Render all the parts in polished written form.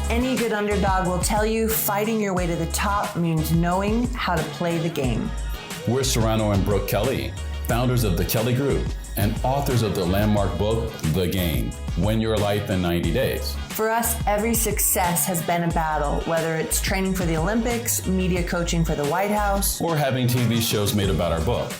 Any good underdog will tell you fighting your way to the top means knowing how to play the game. We're Serrano and Brooke Kelly, founders of the Kelly Group and authors of the landmark book, The Game, Win Your Life in 90 Days. For us, every success has been a battle, whether it's training for the Olympics, media coaching for the White House, or having TV shows made about our book.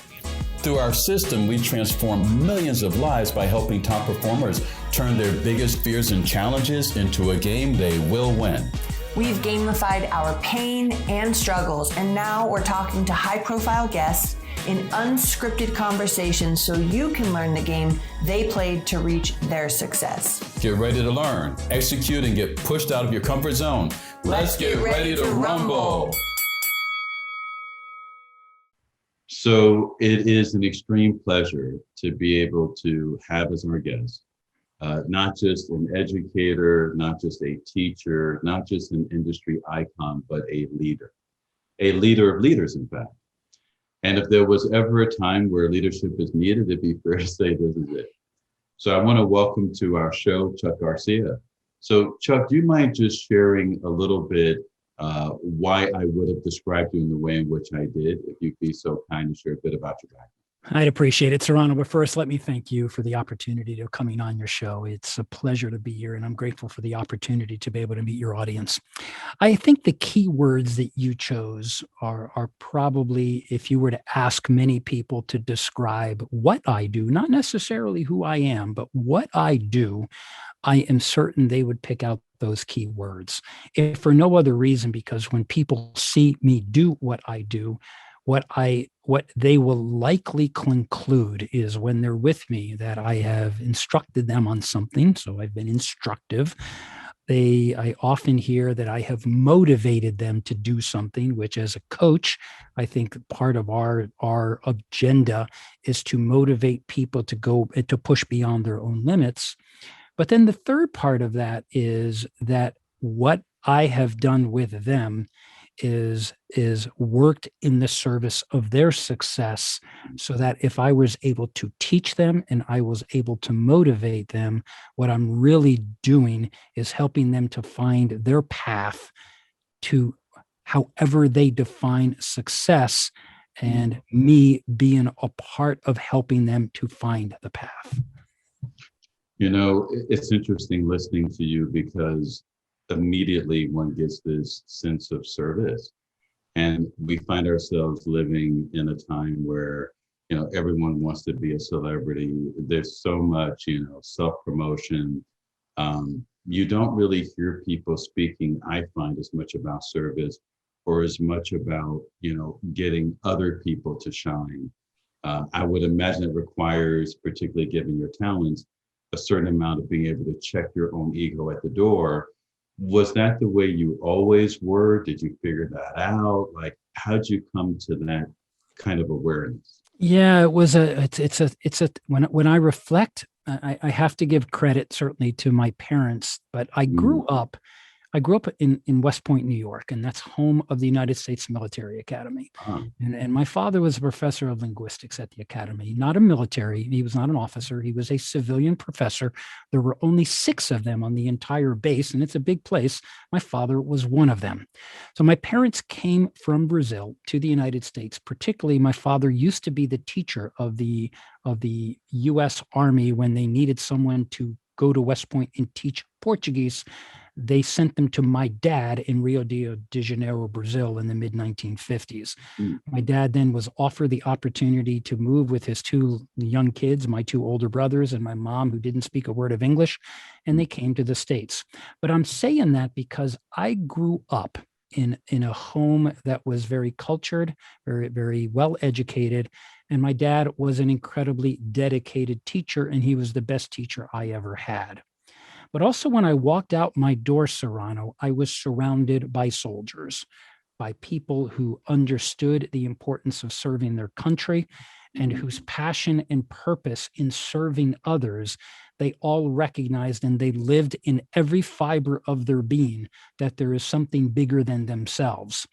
Through our system, we transform millions of lives by helping top performers turn their biggest fears and challenges into a game they will win. We've gamified our pain and struggles, and now we're talking to high-profile guests in unscripted conversations so you can learn the game they played to reach their success. Get ready to learn, execute, and get pushed out of your comfort zone. Let's get ready to rumble. So it is an extreme pleasure to be able to have as our guest, not just an educator, not just a teacher, not just an industry icon, but a leader of leaders, in fact. And if there was ever a time where leadership is needed, it'd be fair to say this is it. So I want to welcome to our show, Chuck Garcia. So Chuck, do you mind just sharing a little bit why I would have described you in the way in which I did, if you'd be so kind to share a bit about your background? I'd appreciate it, Serrano. But first, let me thank you for the opportunity to coming on your show. It's a pleasure to be here, and I'm grateful for the opportunity to be able to meet your audience. I think the key words that you chose are probably, if you were to ask many people to describe what I do, not necessarily who I am, but what I do, I am certain they would pick out those key words. If for no other reason, because when people see me do what I do, what they will likely conclude is when they're with me that I have instructed them on something. So I've been instructive. I often hear that I have motivated them to do something, which as a coach, I think part of our agenda is to motivate people to go to push beyond their own limits. But then the third part of that is that what I have done with them is worked in the service of their success, so that if I was able to teach them and I was able to motivate them, what I'm really doing is helping them to find their path to however they define success, and me being a part of helping them to find the path. You know, it's interesting listening to you because immediately one gets this sense of service, and we find ourselves living in a time where, you know, everyone wants to be a celebrity. There's so much, you know, self-promotion. You don't really hear people speaking, I find, as much about service or as much about, you know, getting other people to shine. I would imagine it requires, particularly given your talents, a certain amount of being able to check your own ego at the door. Was that the way you always were? Did you figure that out? Like, how'd you come to that kind of awareness? Yeah, it was when I reflect, I have to give credit certainly to my parents, but I grew up in West Point, New York, and that's home of the United States Military Academy. And my father was a professor of linguistics at the academy, not a military. He was not an officer. He was a civilian professor. There were only 6 of them on the entire base, and it's a big place. My father was one of them. So my parents came from Brazil to the United States. Particularly, my father used to be the teacher of the U.S. Army when they needed someone to go to West Point and teach Portuguese. They sent them to my dad in Rio de Janeiro, Brazil in the mid-1950s. My dad then was offered the opportunity to move with his 2 young kids, my 2 older brothers and my mom, who didn't speak a word of English, and they came to the States. But I'm saying that because I grew up in a home that was very cultured, very, very well educated. And my dad was an incredibly dedicated teacher, and he was the best teacher I ever had. But also when I walked out my door, Serrano, I was surrounded by soldiers, by people who understood the importance of serving their country and whose passion and purpose in serving others, they all recognized, and they lived in every fiber of their being that there is something bigger than themselves.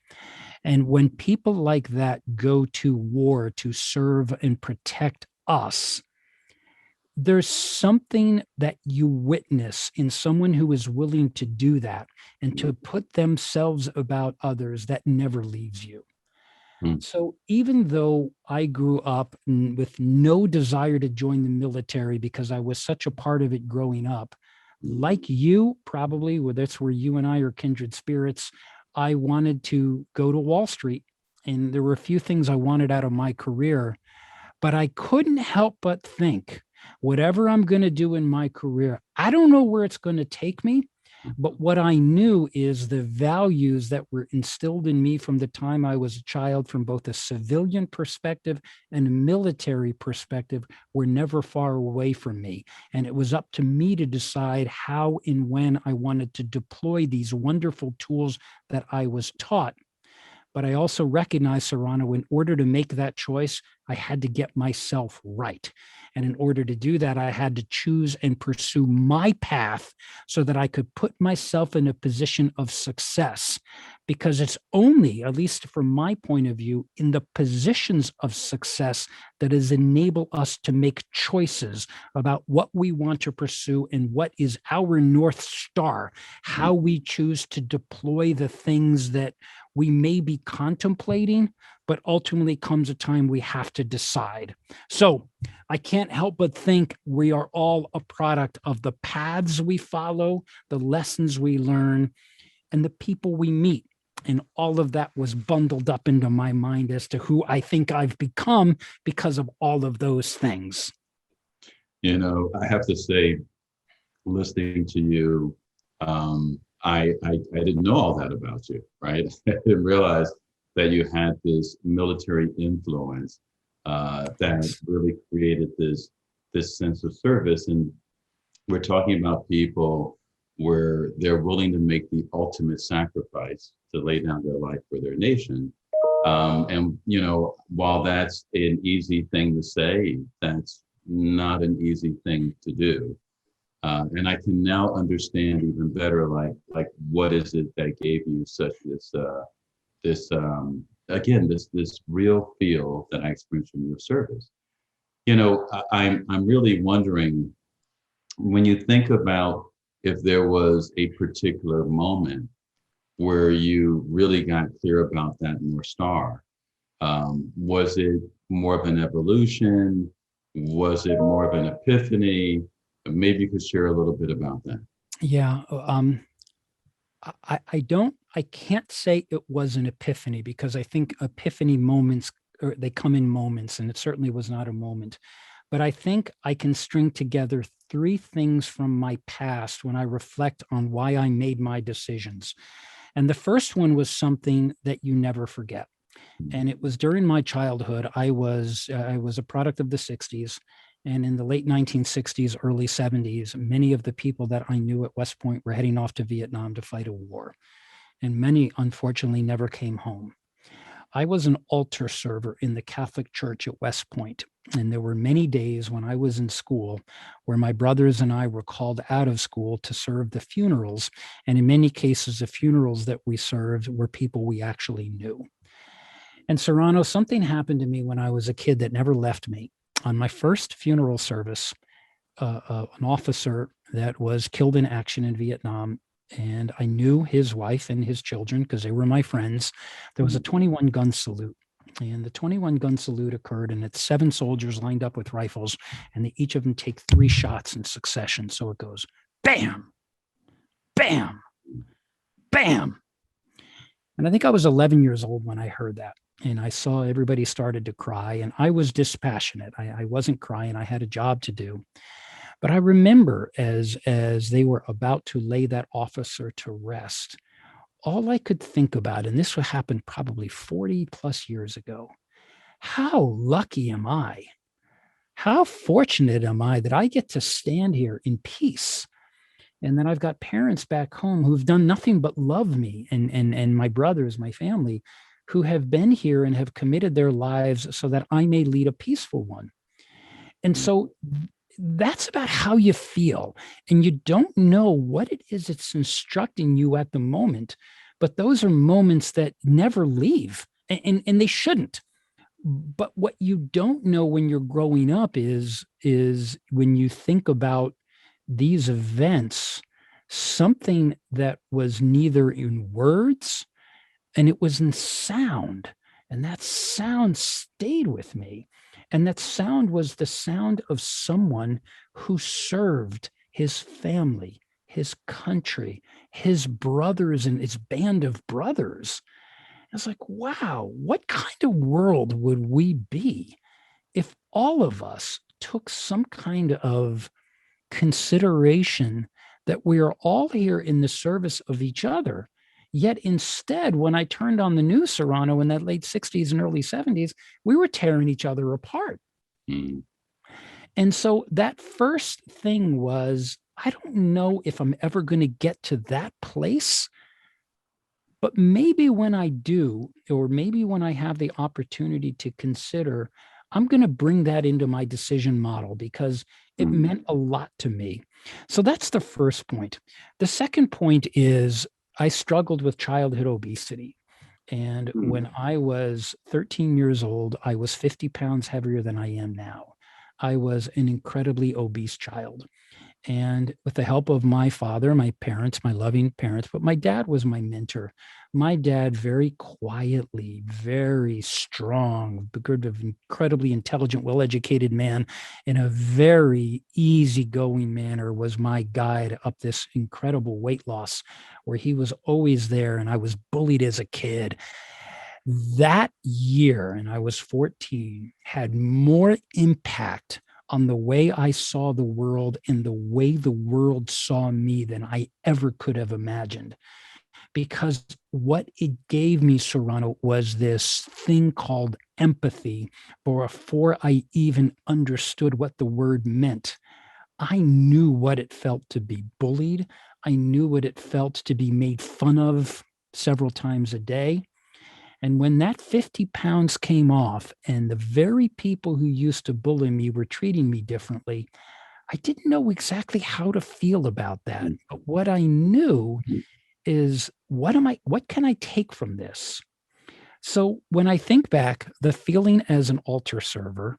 And when people like that go to war to serve and protect us, there's something that you witness in someone who is willing to do that and to put themselves about others that never leaves you. So even though I grew up with no desire to join the military because I was such a part of it growing up, like you, probably, that's where you and I are kindred spirits, I wanted to go to Wall Street. And there were a few things I wanted out of my career, but I couldn't help but think, whatever I'm going to do in my career, I don't know where it's going to take me. But what I knew is the values that were instilled in me from the time I was a child, from both a civilian perspective and a military perspective, were never far away from me. And it was up to me to decide how and when I wanted to deploy these wonderful tools that I was taught. But I also recognize, Serrano, in order to make that choice, I had to get myself right. And in order to do that, I had to choose and pursue my path so that I could put myself in a position of success. Because it's only, at least from my point of view, in the positions of success that is enable us to make choices about what we want to pursue and what is our North Star, how we choose to deploy the things that we may be contemplating, but ultimately comes a time we have to decide. So I can't help but think we are all a product of the paths we follow, the lessons we learn, and the people we meet. And all of that was bundled up into my mind as to who I think I've become because of all of those things. You know, I have to say, listening to you, I didn't know all that about you, right? I didn't realize that you had this military influence that really created this sense of service. And we're talking about people where they're willing to make the ultimate sacrifice to lay down their life for their nation. And, you know, while that's an easy thing to say, that's not an easy thing to do. And I can now understand even better, like what is it that gave you such this real feel that I experienced from your service. You know, I'm really wondering, when you think about if there was a particular moment where you really got clear about that North Star, was it more of an evolution? Was it more of an epiphany? Maybe you could share a little bit about that. Yeah. I can't say it was an epiphany, because I think epiphany moments, or they come in moments, and it certainly was not a moment. But I think I can string together three things from my past when I reflect on why I made my decisions. And the first one was something that you never forget. And it was during my childhood. I was a product of the 60s. And in the late 1960s, early 70s, many of the people that I knew at West Point were heading off to Vietnam to fight a war. And many, unfortunately, never came home. I was an altar server in the Catholic Church at West Point. And there were many days when I was in school where my brothers and I were called out of school to serve the funerals. And in many cases, the funerals that we served were people we actually knew. And Serrano, something happened to me when I was a kid that never left me. On my first funeral service, an officer that was killed in action in Vietnam, and I knew his wife and his children because they were my friends. There was a 21-gun salute, and the 21-gun salute occurred, and it's 7 soldiers lined up with rifles, and each of them take 3 shots in succession. So it goes bam, bam, bam. And I think I was 11 years old when I heard that. And I saw everybody started to cry, and I was dispassionate. I wasn't crying. I had a job to do. But I remember as they were about to lay that officer to rest, all I could think about, and this happened probably 40 plus years ago, how lucky am I? How fortunate am I that I get to stand here in peace? And then I've got parents back home who've done nothing but love me, and my brothers, my family, who have been here and have committed their lives so that I may lead a peaceful one. And so that's about how you feel. And you don't know what it is it's instructing you at the moment, but those are moments that never leave, and they shouldn't. But what you don't know when you're growing up is when you think about these events, something that was neither in words and it was in sound. And that sound stayed with me. And that sound was the sound of someone who served his family, his country, his brothers, and his band of brothers. It's like, wow, what kind of world would we be if all of us took some kind of consideration that we are all here in the service of each other? Yet instead, when I turned on the news, Serrano, in that late 60s and early 70s, we were tearing each other apart. Mm. And so that first thing was, I don't know if I'm ever going to get to that place, but maybe when I do, or maybe when I have the opportunity to consider, I'm going to bring that into my decision model because it meant a lot to me. So that's the first point. The second point is I struggled with childhood obesity. And when I was 13 years old, I was 50 pounds heavier than I am now. I was an incredibly obese child. And with the help of my father, my parents, my loving parents, but my dad was my mentor. My dad, very quietly, very strong, incredibly intelligent, well-educated man in a very easygoing manner, was my guide up this incredible weight loss where he was always there. And I was bullied as a kid. That year, and I was 14, had more impact on the way I saw the world and the way the world saw me than I ever could have imagined. Because what it gave me, Serrano, was this thing called empathy. Before I even understood what the word meant, I knew what it felt to be bullied. I knew what it felt to be made fun of several times a day. And when that 50 pounds came off and the very people who used to bully me were treating me differently, I didn't know exactly how to feel about that. But what I knew is what can I take from this? So when I think back, the feeling as an altar server,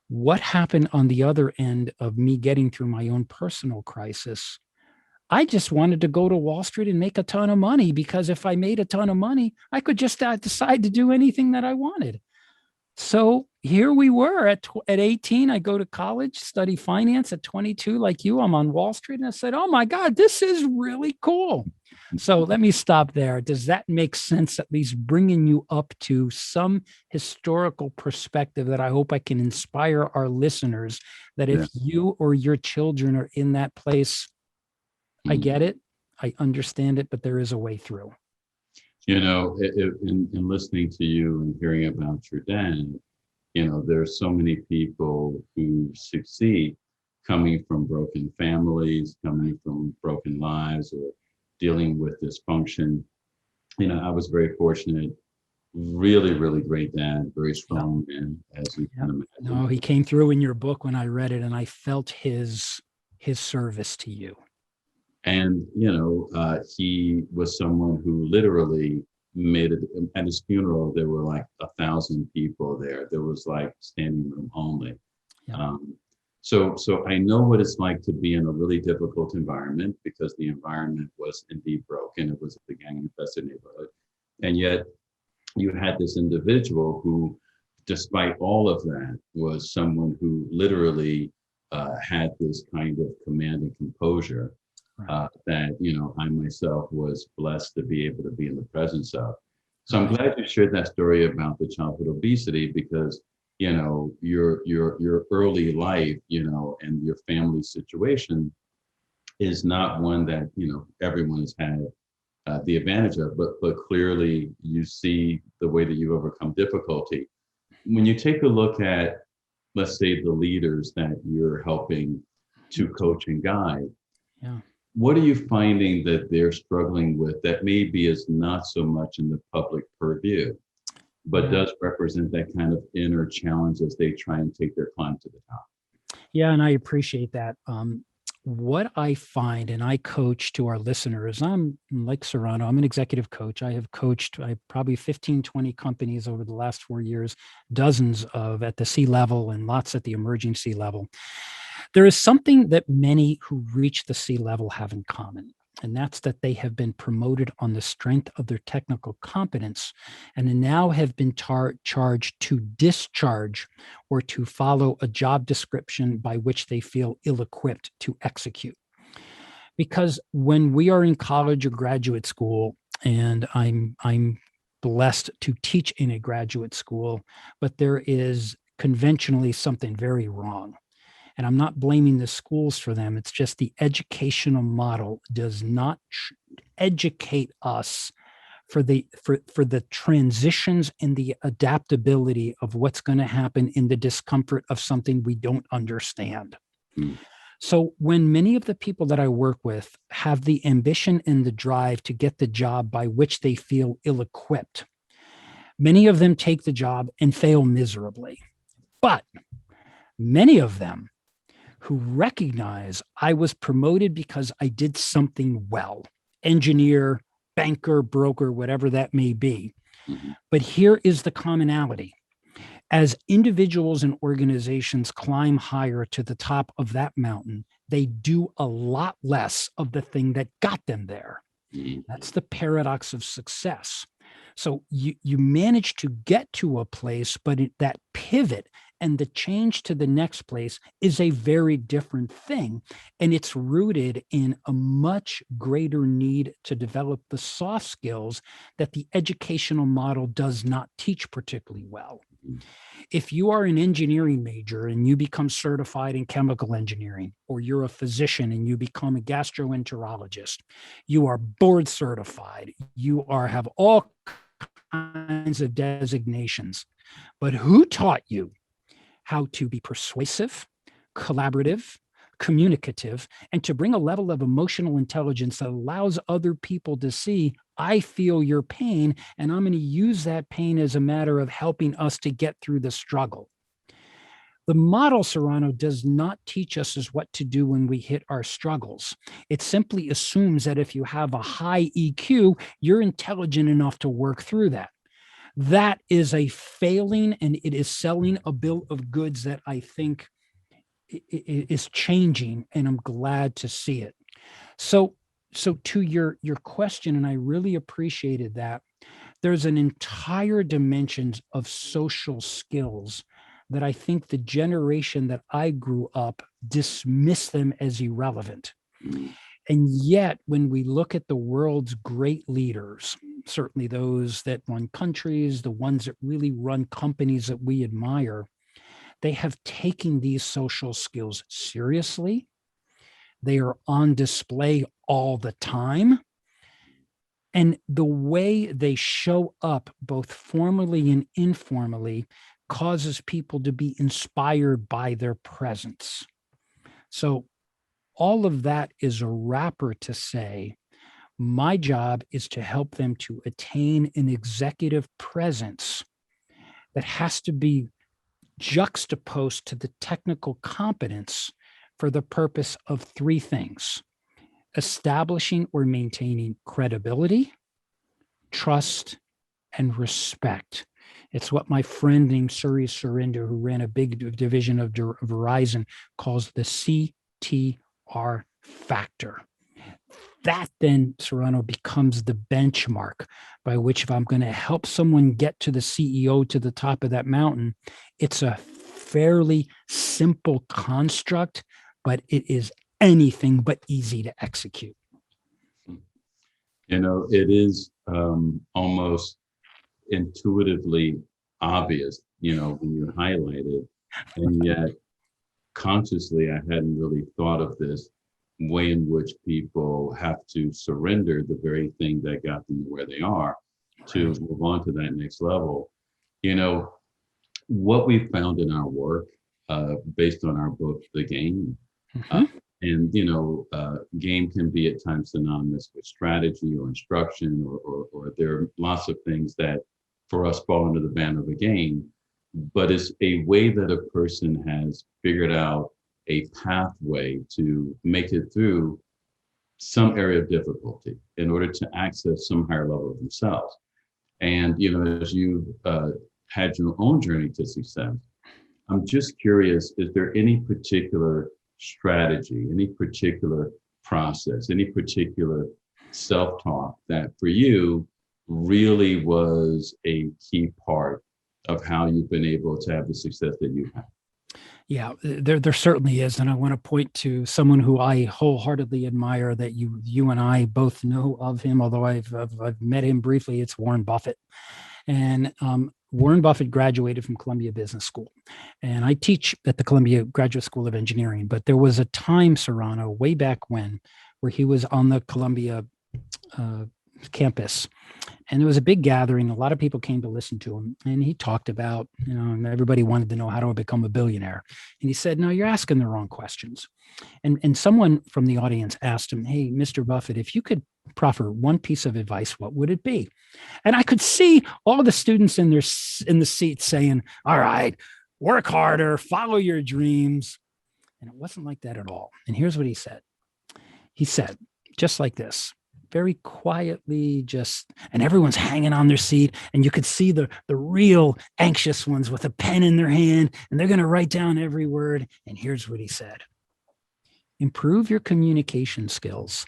what happened on the other end of me getting through my own personal crisis, I just wanted to go to Wall Street and make a ton of money, because if I made a ton of money, I could just decide to do anything that I wanted. So here we were at 18. I go to college, study finance. At 22, like you, I'm on Wall Street. And I said, oh my God, this is really cool. So let me stop there. Does that make sense? At least bringing you up to some historical perspective that I hope I can inspire our listeners that if you or your children are in that place, I get it. I understand it, but there is a way through. You know, in listening to you and hearing about your dad, you know, there's so many people who succeed coming from broken families, coming from broken lives, or dealing with dysfunction. You know, I was very fortunate, really, really great dad, very strong man, as you can imagine. No, he came through in your book when I read it, and I felt his service to you. And, you know, he was someone who literally made it. At his funeral, there were like 1,000 people there. There was like standing room only. Yeah. So I know what it's like to be in a really difficult environment, because the environment was indeed broken. It was a gang-infested neighborhood. And yet you had this individual who, despite all of that, was someone who literally had this kind of command and composure. That, you know, I myself was blessed to be able to be in the presence of. So I'm glad you shared that story about the childhood obesity, because, you know, your early life, you know, and your family situation is not one that, you know, everyone has had the advantage of, but clearly you see the way that you overcome difficulty. When you take a look at, let's say, the leaders that you're helping to coach and guide, what are you finding that they're struggling with that maybe is not so much in the public purview, but does represent that kind of inner challenge as they try and take their climb to the top? Yeah, and I appreciate that. what I find, and I coach to our listeners, I'm like Serrano, I'm an executive coach. I have coached probably 15, 20 companies over the last 4 years, dozens of at the C level and lots at the emerging C level. There is something that many who reach the C level have in common, and that's that they have been promoted on the strength of their technical competence and now have been charged to discharge or to follow a job description by which they feel ill-equipped to execute. Because when we are in college or graduate school, and I'm blessed to teach in a graduate school, but there is conventionally something very wrong. And I'm not blaming the schools for them. It's just the educational model does not educate us for the transitions and the adaptability of what's going to happen in the discomfort of something we don't understand. Mm. So when many of the people that I work with have the ambition and the drive to get the job by which they feel ill-equipped, many of them take the job and fail miserably. But many of them who recognize I was promoted because I did something well, engineer, banker, broker, whatever that may be. Mm-hmm. But here is the commonality. As individuals and organizations climb higher to the top of that mountain, they do a lot less of the thing that got them there. Mm-hmm. That's the paradox of success. So you manage to get to a place, but that pivot and the change to the next place is a very different thing. And it's rooted in a much greater need to develop the soft skills that the educational model does not teach particularly well. If you are an engineering major and you become certified in chemical engineering, or you're a physician and you become a gastroenterologist, you are board certified, you have all kinds of designations. But who taught you how to be persuasive, collaborative, communicative, and to bring a level of emotional intelligence that allows other people to see, I feel your pain, and I'm going to use that pain as a matter of helping us to get through the struggle. The model, Serrano, does not teach us as what to do when we hit our struggles. It simply assumes that if you have a high EQ, you're intelligent enough to work through that. That is a failing, and it is selling a bill of goods that I think is changing, and I'm glad to see it. So to your question, and I really appreciated that, there's an entire dimension of social skills that I think the generation that I grew up dismissed them as irrelevant. And yet, when we look at the world's great leaders, certainly those that run countries, the ones that really run companies that we admire, they have taken these social skills seriously. They are on display all the time. And the way they show up, both formally and informally, causes people to be inspired by their presence. So all of that is a wrapper to say, my job is to help them to attain an executive presence that has to be juxtaposed to the technical competence for the purpose of three things: establishing or maintaining credibility, trust, and respect. It's what my friend named Suri Surinder, who ran a big division of Verizon, calls the CTR factor. That then, Serrano, becomes the benchmark by which, if I'm going to help someone get to the CEO, to the top of that mountain, it's a fairly simple construct, but it is anything but easy to execute. You know, it is almost intuitively obvious, you know, when you highlight it, and yet consciously I hadn't really thought of this way in which people have to surrender the very thing that got them where they are to move on to that next level. You know, what we found in our work, based on our book, The Game, and, you know, game can be at times synonymous with strategy or instruction, or there are lots of things that for us fall under the banner of a game, but it's a way that a person has figured out a pathway to make it through some area of difficulty in order to access some higher level of themselves. And, as you had your own journey to success, I'm just curious, is there any particular strategy, any particular process, any particular self-talk that for you really was a key part of how you've been able to have the success that you have? Yeah, there certainly is. And I want to point to someone who I wholeheartedly admire that you and I both know of him, although I've met him briefly. It's Warren Buffett. And Warren Buffett graduated from Columbia Business School. And I teach at the Columbia Graduate School of Engineering. But there was a time, Serrano, way back when, where he was on the Columbia campus. And there was a big gathering. A lot of people came to listen to him. And he talked about, and everybody wanted to know how to become a billionaire. And he said, no, you're asking the wrong questions. And someone from the audience asked him, hey, Mr. Buffett, if you could proffer one piece of advice, what would it be? And I could see all the students in the seats saying, all right, work harder, follow your dreams. And it wasn't like that at all. And here's what he said. He said, just like this, very quietly, and everyone's hanging on their seat, and you could see the real anxious ones with a pen in their hand, and they're going to write down every word. And here's what he said. Improve your communication skills,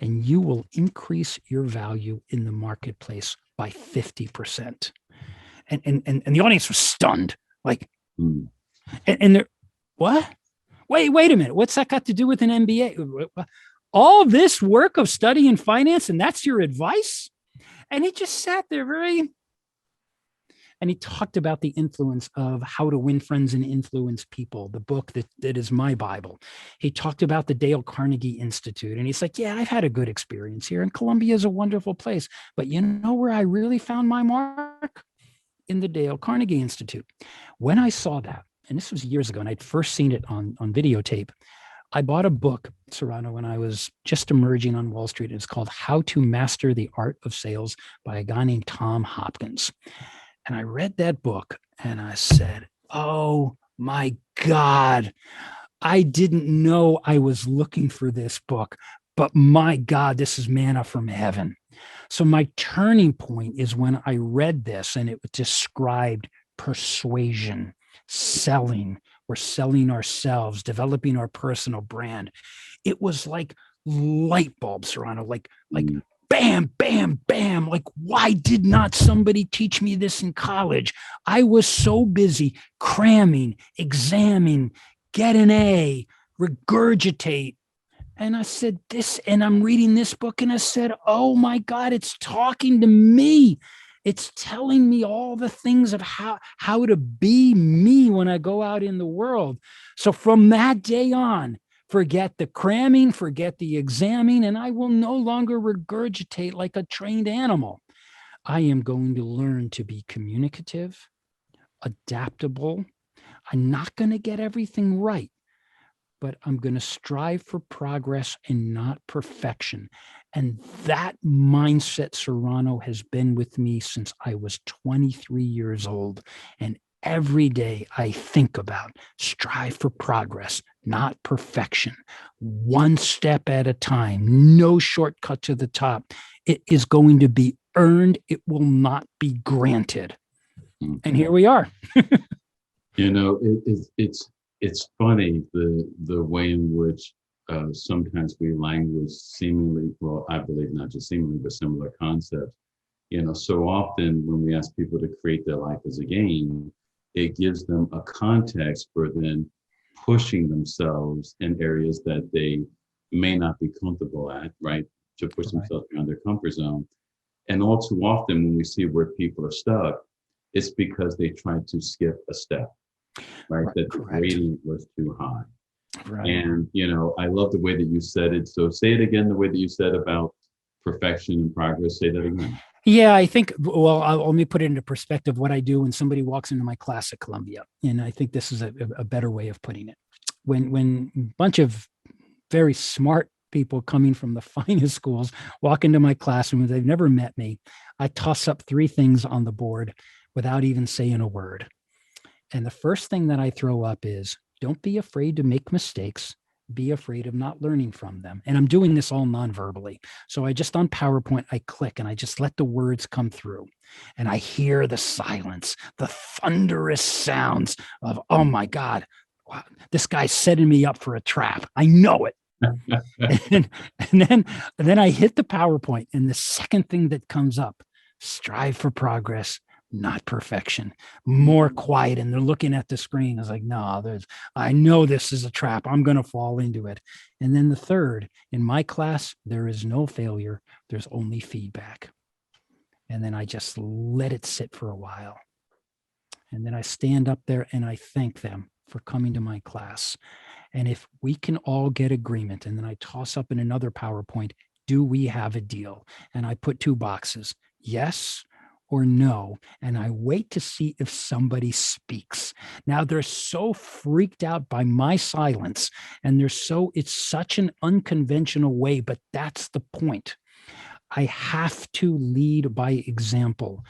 and you will increase your value in the marketplace by 50%. And the audience was stunned. Like, and they're, what? Wait a minute. What's that got to do with an MBA? All this work of studying finance, and that's your advice? And he just sat there and he talked about the influence of How to Win Friends and Influence People, the book that is my Bible. He talked about the Dale Carnegie Institute. And he's like, yeah, I've had a good experience here. And Columbia is a wonderful place. But you know where I really found my mark? In the Dale Carnegie Institute. When I saw that, and this was years ago, and I'd first seen it on videotape, I bought a book, Serrano, when I was just emerging on Wall Street. It's called How to Master the Art of Sales by a guy named Tom Hopkins. And I read that book and I said, oh my God, I didn't know I was looking for this book, but my God, this is manna from heaven. So my turning point is when I read this, and it described persuasion, selling. We're selling ourselves, developing our personal brand. It was like light bulbs, Serrano, like bam, bam, bam. Like, why did not somebody teach me this in college? I was so busy cramming, examining, get an A, regurgitate. And I said this, and I'm reading this book, and I said, oh my God, it's talking to me. It's telling me all the things of how to be me when I go out in the world. So from that day on, forget the cramming, forget the examining, and I will no longer regurgitate like a trained animal. I am going to learn to be communicative, adaptable. I'm not going to get everything right, but I'm going to strive for progress and not perfection. And that mindset, Serrano, has been with me since I was 23 years old. And every day I think about strive for progress, not perfection. One step at a time, no shortcut to the top. It is going to be earned. It will not be granted. And here we are. It's funny the way in which sometimes we language seemingly, well, I believe not just seemingly, but similar concepts. So often when we ask people to create their life as a game, it gives them a context for then pushing themselves in areas that they may not be comfortable at, right? To push themselves beyond their comfort zone. And all too often when we see where people are stuck, it's because they tried to skip a step, right? That the gradient was too high. Right. And, I love the way that you said it. So say it again, the way that you said about perfection and progress. Say that again. Yeah, I think, well, let me put it into perspective what I do when somebody walks into my class at Columbia. And I think this is a better way of putting it. When a bunch of very smart people coming from the finest schools walk into my classroom, they've never met me, I toss up 3 things on the board without even saying a word. And the first thing that I throw up is, Don't be afraid to make mistakes. Be afraid of not learning from them. And I'm doing this all non-verbally. So I just on PowerPoint, I click and I just let the words come through. And I hear the silence, the thunderous sounds of, oh my God, wow, this guy's setting me up for a trap. I know it. and, and then I hit the PowerPoint, and the second thing that comes up, strive for progress, not perfection. More quiet, and they're looking at the screen. I was like, no, I know this is a trap. I'm going to fall into it. And then the third, in my class, there is no failure. There's only feedback. And then I just let it sit for a while. And then I stand up there and I thank them for coming to my class. And if we can all get agreement, and then I toss up in another PowerPoint, do we have a deal? And I put 2 boxes, yes or no. And I wait to see if somebody speaks. Now they're so freaked out by my silence, and it's such an unconventional way, but that's the point. I have to lead by example,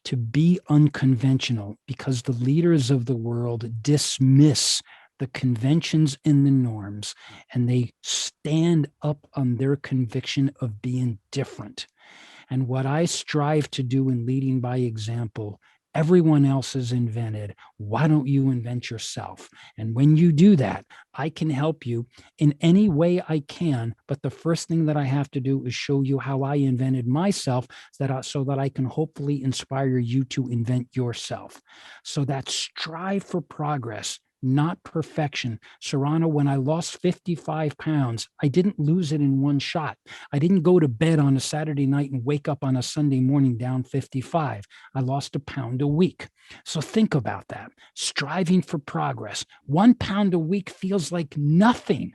to be unconventional, because the leaders of the world dismiss the conventions and the norms, and they stand up on their conviction of being different. And what I strive to do in leading by example, everyone else has invented. Why don't you invent yourself? And when you do that, I can help you in any way I can. But the first thing that I have to do is show you how I invented myself, so that I can hopefully inspire you to invent yourself. So that strive for progress, not perfection. Serrano, when I lost 55 pounds, I didn't lose it in one shot. I didn't go to bed on a Saturday night and wake up on a Sunday morning down 55. I lost a pound a week. So think about that. Striving for progress. 1 pound a week feels like nothing.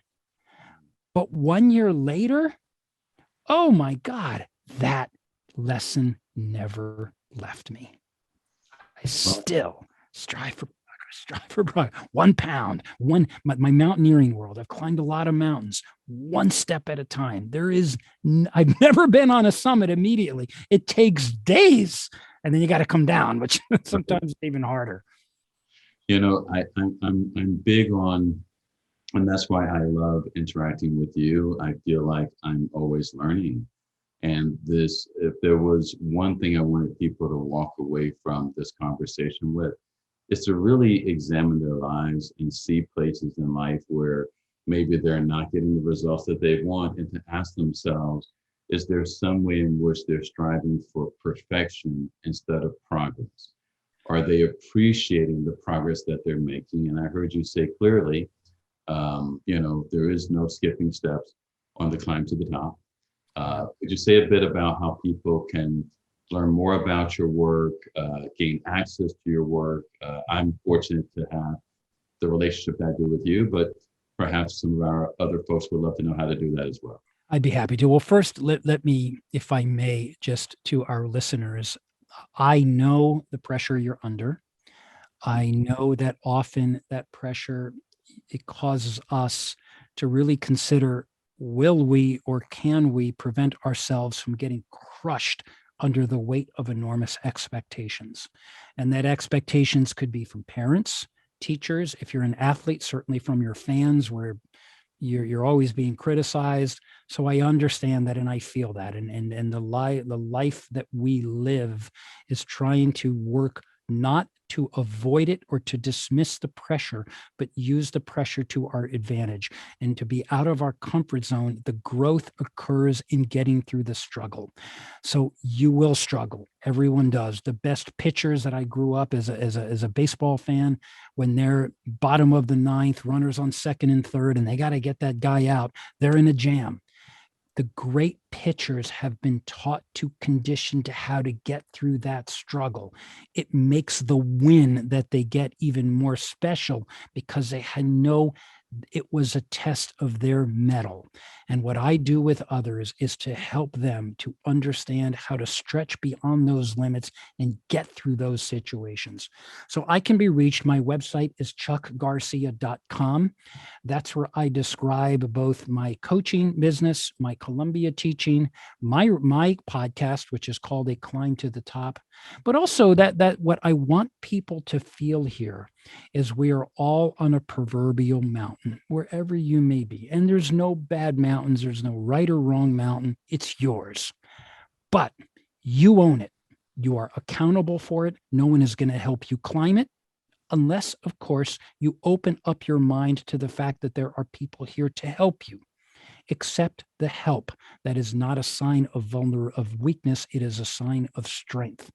But 1 year later, oh my God, that lesson never left me. I still strive for 1 pound, my mountaineering world. I've climbed a lot of mountains, 1 step at a time. I've never been on a summit immediately. It takes days, and then you got to come down, which sometimes is even harder. I'm big on, and that's why I love interacting with you. I feel like I'm always learning. And if there was one thing I wanted people to walk away from this conversation with, is to really examine their lives and see places in life where maybe they're not getting the results that they want, and to ask themselves, is there some way in which they're striving for perfection instead of progress? Are they appreciating the progress that they're making? And I heard you say clearly, there is no skipping steps on the climb to the top. Could you say a bit about how people can learn more about your work, gain access to your work? I'm fortunate to have the relationship that I do with you, but perhaps some of our other folks would love to know how to do that as well. I'd be happy to. Well, first, let me, if I may, just to our listeners, I know the pressure you're under. I know that often that pressure, it causes us to really consider, will we or can we prevent ourselves from getting crushed under the weight of enormous expectations? And that expectations could be from parents, teachers. If you're an athlete, certainly from your fans, where you're always being criticized. So I understand that, and I feel that. And the life that we live is trying to work not to avoid it or to dismiss the pressure, but use the pressure to our advantage and to be out of our comfort zone. The growth occurs in getting through the struggle. So you will struggle. Everyone does. The best pitchers that I grew up as a baseball fan, when they're bottom of the ninth, runners on second and third, and they got to get that guy out, they're in a jam. The great pitchers have been taught to condition to how to get through that struggle. It makes the win that they get even more special because they know it was a test of their mettle. And what I do with others is to help them to understand how to stretch beyond those limits and get through those situations. So I can be reached. My website is chuckgarcia.com. That's where I describe both my coaching business, my Columbia teaching, my podcast, which is called A Climb to the Top, but also that what I want people to feel here is we are all on a proverbial mountain, wherever you may be. And there's no bad mountains. There's no right or wrong mountain. It's yours. But you own it. You are accountable for it. No one is going to help you climb it unless, of course, you open up your mind to the fact that there are people here to help you. Accept the help. That is not a sign of weakness. It is a sign of strength.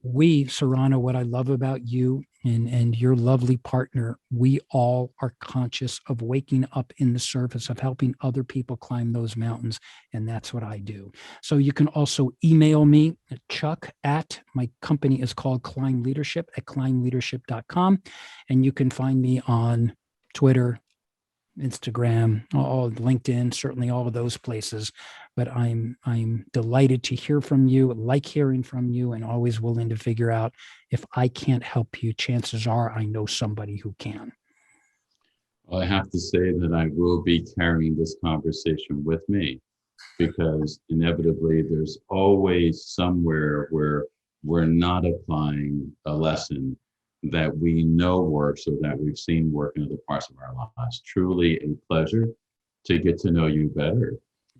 We, Serrano, what I love about you and your lovely partner, we all are conscious of waking up in the service of helping other people climb those mountains. And that's what I do. So you can also email me at Chuck at, my company is called Climb Leadership at climbleadership.com. And you can find me on Twitter, Instagram, all LinkedIn, certainly all of those places. But I'm delighted to hear from you, like hearing from you, and always willing to figure out if I can't help you, chances are I know somebody who can. Well, I have to say that I will be carrying this conversation with me, because inevitably there's always somewhere where we're not applying a lesson that we know works or that we've seen work in other parts of our lives. Truly a pleasure to get to know you better.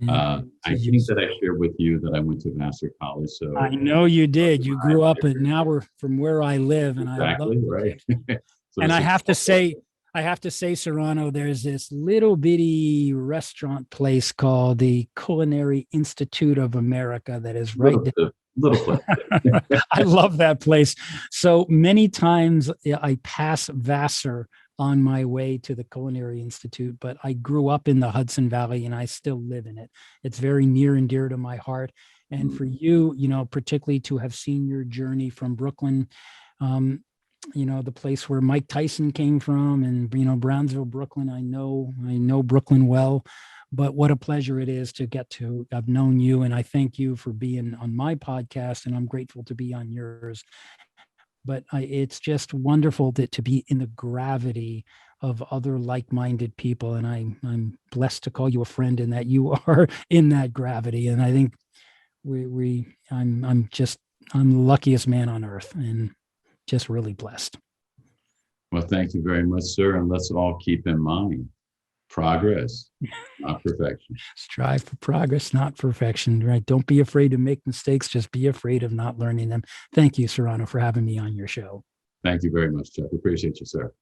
I think that I shared with you that I went to Vassar College. So I know you did. You grew up in an hour from where I live, and exactly, I love right. So and I have to say, Serrano, there's this little bitty restaurant place called the Culinary Institute of America that is right there. Little place. I love that place. So many times I pass Vassar on my way to the Culinary Institute, but I grew up in the Hudson Valley and I still live in it. It's very near and dear to my heart. And for you, particularly to have seen your journey from Brooklyn, the place where Mike Tyson came from, and, Brownsville, Brooklyn, I know Brooklyn well. But what a pleasure it is to I've known you, and I thank you for being on my podcast, and I'm grateful to be on yours. But it's just wonderful to be in the gravity of other like-minded people. And I'm blessed to call you a friend, in that you are in that gravity. And I think I'm the luckiest man on earth, and just really blessed. Well, thank you very much, sir. And let's all keep in mind, progress, not perfection. Strive for progress, not perfection, right? Don't be afraid to make mistakes. Just be afraid of not learning them. Thank you, Serrano, for having me on your show. Thank you very much, Chuck. Appreciate you, sir.